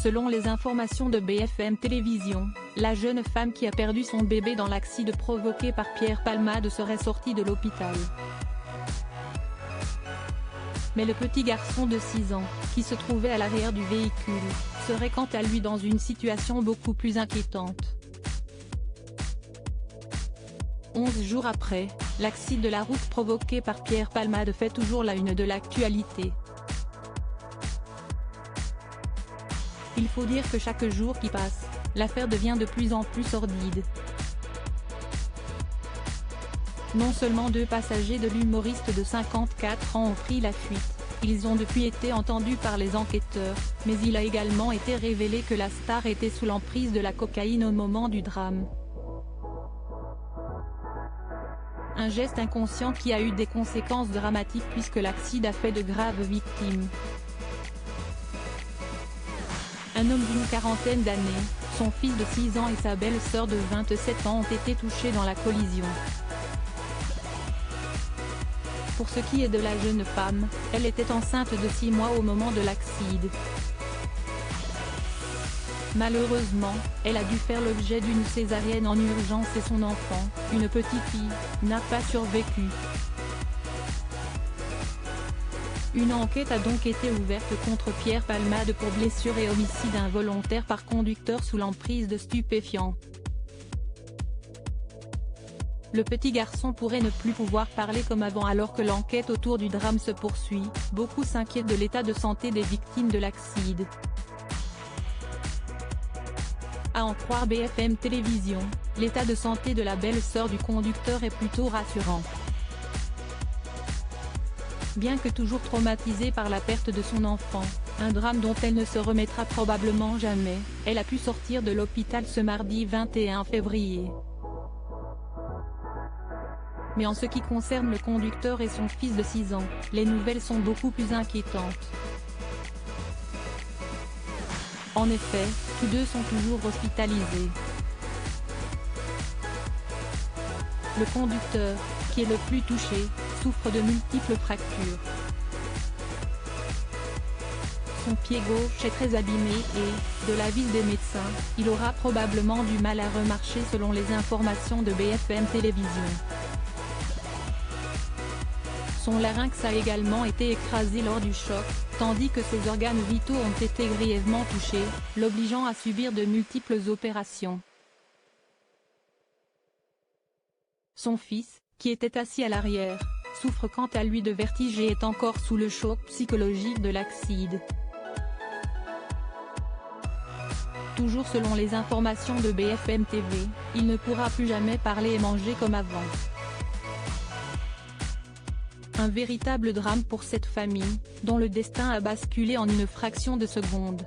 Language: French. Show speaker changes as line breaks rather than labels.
Selon les informations de BFM Télévision, la jeune femme qui a perdu son bébé dans l'accident provoqué par Pierre Palmade serait sortie de l'hôpital. Mais le petit garçon de 6 ans, qui se trouvait à l'arrière du véhicule, serait quant à lui dans une situation beaucoup plus inquiétante. 11 jours après, l'accident de la route provoqué par Pierre Palmade fait toujours la une de l'actualité. Il faut dire que chaque jour qui passe, l'affaire devient de plus en plus sordide. Non seulement 2 passagers de l'humoriste de 54 ans ont pris la fuite, ils ont depuis été entendus par les enquêteurs, mais il a également été révélé que la star était sous l'emprise de la cocaïne au moment du drame. Un geste inconscient qui a eu des conséquences dramatiques puisque l'accident a fait de graves victimes. Un homme d'une quarantaine d'années, son fils de 6 ans et sa belle-sœur de 27 ans ont été touchés dans la collision. Pour ce qui est de la jeune femme, elle était enceinte de 6 mois au moment de l'accident. Malheureusement, elle a dû faire l'objet d'une césarienne en urgence et son enfant, une petite fille, n'a pas survécu. Une enquête a donc été ouverte contre Pierre Palmade pour blessure et homicide involontaire par conducteur sous l'emprise de stupéfiants. Le petit garçon pourrait ne plus pouvoir parler comme avant alors que l'enquête autour du drame se poursuit, beaucoup s'inquiètent de l'état de santé des victimes de l'accident. À en croire BFM Télévision, l'état de santé de la belle-sœur du conducteur est plutôt rassurant. Bien que toujours traumatisée par la perte de son enfant, un drame dont elle ne se remettra probablement jamais, elle a pu sortir de l'hôpital ce mardi 21 février. Mais en ce qui concerne le conducteur et son fils de 6 ans, les nouvelles sont beaucoup plus inquiétantes. En effet, tous deux sont toujours hospitalisés. Le conducteur, qui est le plus touché, souffre de multiples fractures. Son pied gauche est très abîmé et, de l'avis des médecins, il aura probablement du mal à remarcher selon les informations de BFM Télévision. Son larynx a également été écrasé lors du choc, tandis que ses organes vitaux ont été grièvement touchés, l'obligeant à subir de multiples opérations. Son fils, qui était assis à l'arrière, souffre quant à lui de vertige et est encore sous le choc psychologique de l'accident. Toujours selon les informations de BFM TV, il ne pourra plus jamais parler et manger comme avant. Un véritable drame pour cette famille, dont le destin a basculé en une fraction de seconde.